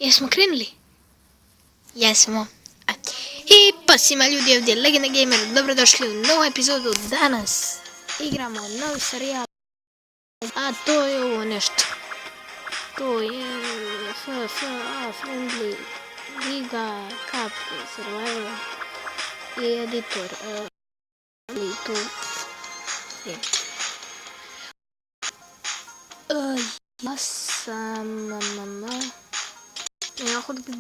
Jesmo krenuli? Jesmo. I pa svima ljudi, ovdje Legenda Gamer, dobrodošli u novu epizodu. Danas igramo novi serijal, a to je ovo nešto. To je Friendly Liga Cup Survivor i editor. To je. Ja sam ja hod bi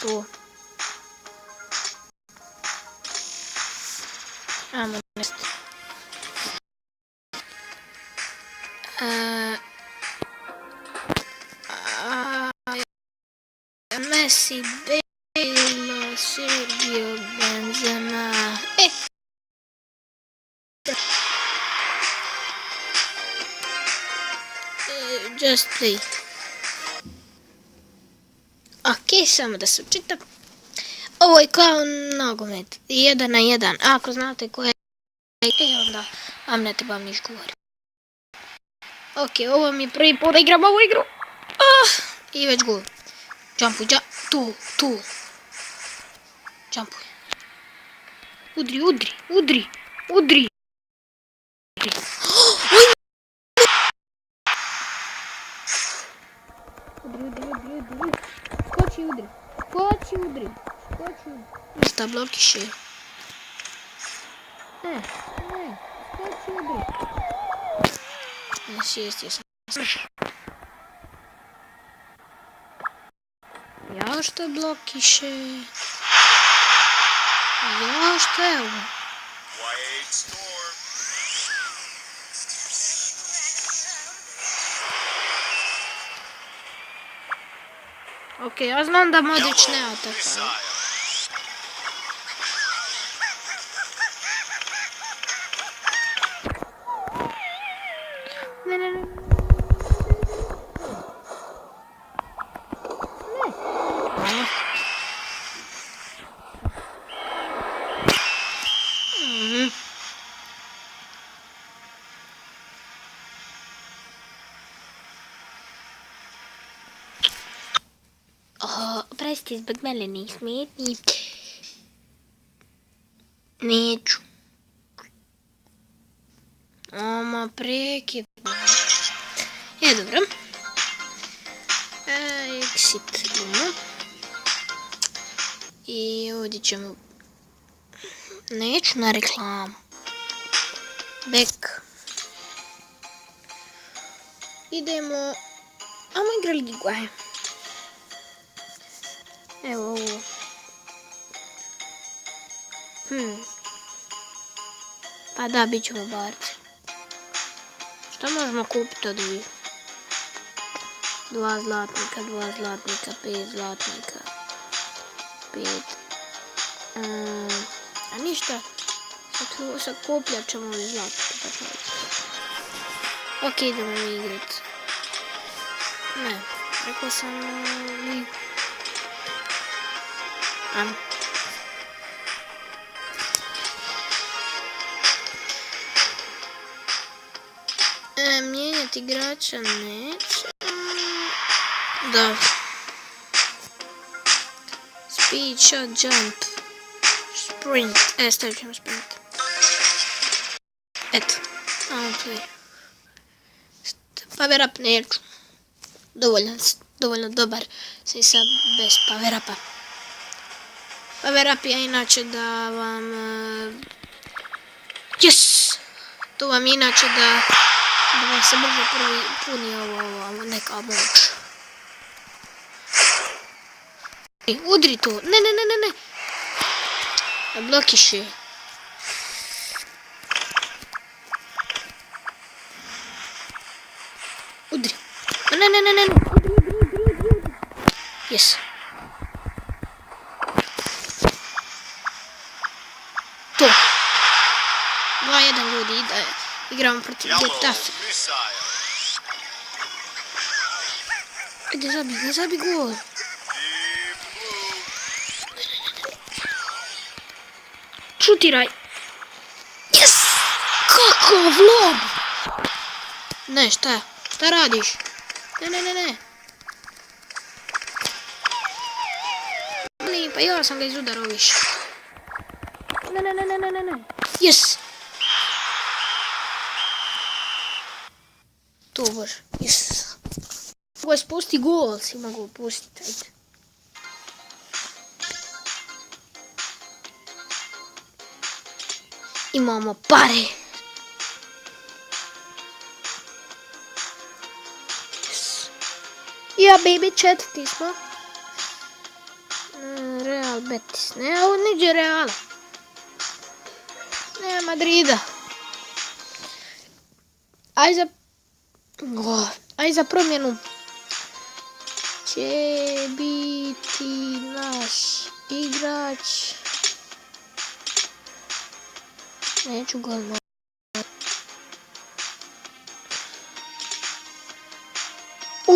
to. Ajmo nešto. Messi, Bale, Sergio, Benzema. Just play. Ok, samo da se čitam. Ovo je kao nogomet. 1-1. Ako znate ko je, onda vam ne trebam niš govoriti. Ok, ovo mi je prvi put da igram ovu igru. I već gol. Jumpuj, tu. Jumpuj. Udri. Udri. Ko će udri? Šta blokiše? Ne. Ko će udri? Sjestio sam. Ja što blokiše? Ja što je ovo? Ok, ja znam da Modrić ne ataka. Ne. Oprostite, zbog mene ne smetni. Neću. Oma, prekid. Dobro. Exit imamo. I ovdje ćemo... Neću na reklamu. Back. Idemo... Amo igrali Ligu. Evo ovo. Pa da, bit ćemo barci. Što možemo kupiti od ovih? 2 zlatnika, 5 zlatnika. 5. A ništa. Sad kupljat ćemo ovih zlatnika. Ok, idemo mi igrat. Ne, rekao sam Ligu. Mijenjati igrača neće. Da. Speed, shot, jump. Sprint. Stavit ćemo sprint. Eto. Play. Power up neću. Dovoljno dobar sam sad bez power upa. Power up je inače da vam... Yes! To vam je inače da vam se brže puni ovo neka moć. Udri to! Ne! Blokiše. Udri. Ne. Udri. Yes. To. 2-1 ljudi, igramo protiv Getafe. Ajde, zabi gol. Šutiraj. Yes! Kakav lob! Ne, šta radiš? Ne. Pa ja sam ga izudarao više. Ne. Yes! To bože, yes. Mogu je spusti gol, si mogu pustiti, ajde. Imamo pare. Yes. Ja, baby, četvrti smo. Real Betis. Ne, ovo niđe Reala. Ne, Madrida. Aj za promjenu. Će biti naš igrač. Neću gol.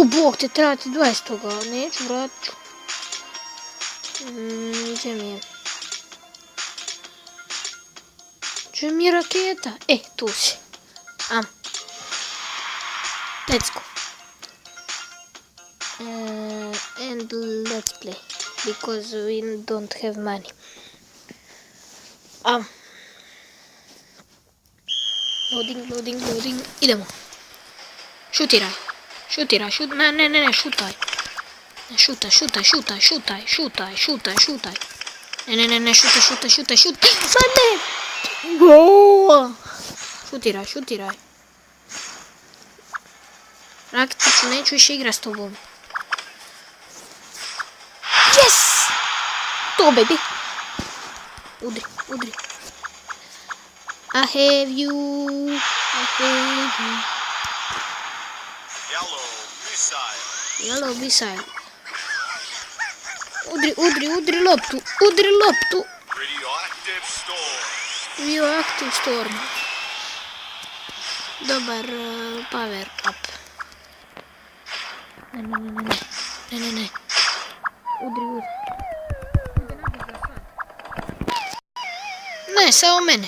Bog te, treba ti 20 toga. Neću, vratit ću. Gdje mi je? Gdje mi je raketa? Tu si. Let's go. And let's play. Because we don't have money. Loading. Idemo. Šutiraj. Ne, šutaj. Šutaj. Ne, šutaj. Sad ne! Gol! Šutiraj. Raketiću, neću više igrat s tobom. Yes! To, baby. Udri. I have you. Yellow missile. Udri loptu. Radioactive storm. Dobar power up. Ne. Udri. Ne, samo mene.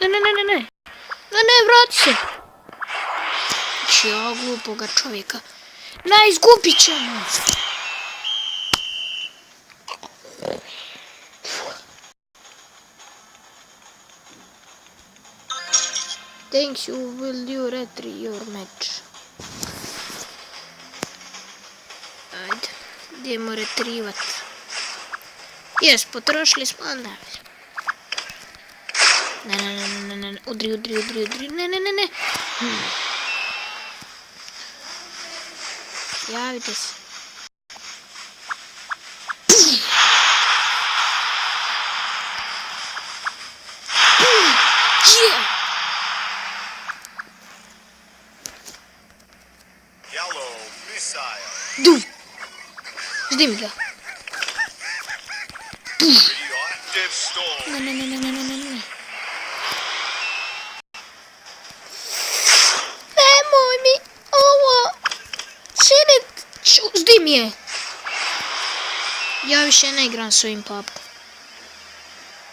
Ne, vrati se. Ja, glupoga čovjeka. Izgubit ćemo. Thanks, will you retrieve your match? Ajde, idemo retrivat. Jes, potrošili smo, ali ne. Ne. Udri. Ne. Javite se. Du! Ždim ga. Ne. Nemoj mi ovo činit. Ždim je. Ja više ne igram s ovim papkom.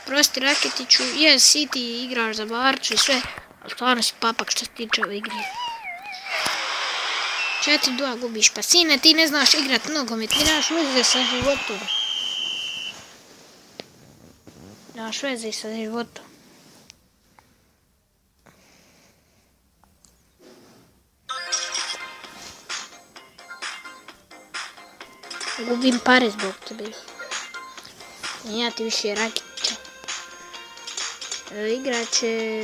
Prosti Raketiću, si ti igraš za Barču i sve, ali stvarno si papak što se tiče ove igre. 4-2 gubiš, pa sine, ti ne znaš igrat nogomet, ti nemaš veze sa životom. Nemaš veze sa životom. Gubim pare zbog tebe. Ja ti više Raketića. Igraće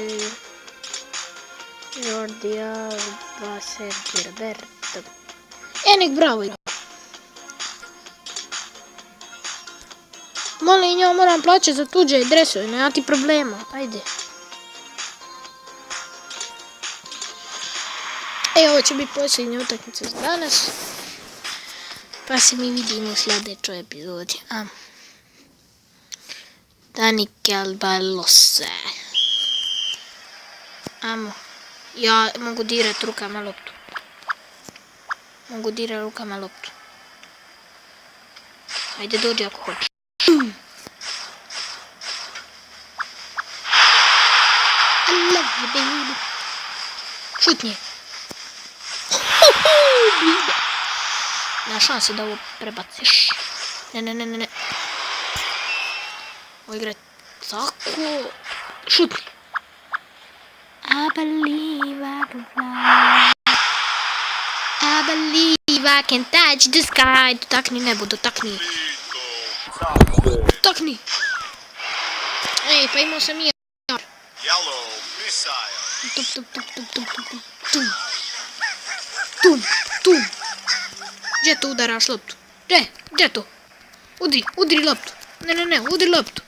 Jordi Alba, Sergio Roberto. Nek bravo igra. Molim, ja moram plaćati za tuđe dresove, nema ti problema. Ajde. Ovo će biti posljednja utakmica za danas. Pa se mi vidimo u sljedećoj epizodi. Daniel Balose. Ja mogu dirat rukama loptu. Ajde, dođi ako hoćeš. I love you, baby. Šutnje. Na šanse da ovo prebaciš. Ne. Ovo igra tako. Šut. I believe I can fly. I believe I can touch the sky. Dotakni nebo, dotakni. Dotakni. Ej, pa imao sam i Yellow missile. Tum. Gdje to udaraš loptu? Gdje to? Udri loptu. Ne, udri loptu.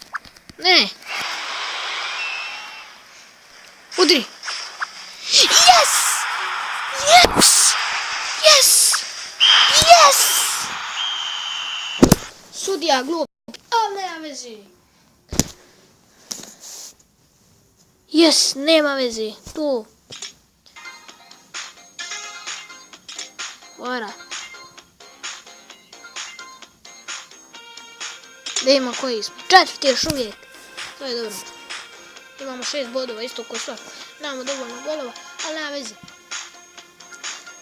Ne. Udri. Yes! Sudija glup. Ali nema veze. Yes, nema veze. Tu. Ora. Da ima koji smo. Četvrti još uvijek. To je dobro. Imamo 6 bodova, isto ko svako. Nemamo dovoljno golova, ali nema veze.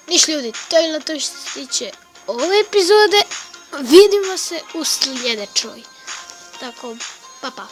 Niš ljudi, to je to što se tiče ove epizode. Vidimo se u sljedećoj. Tako, pa.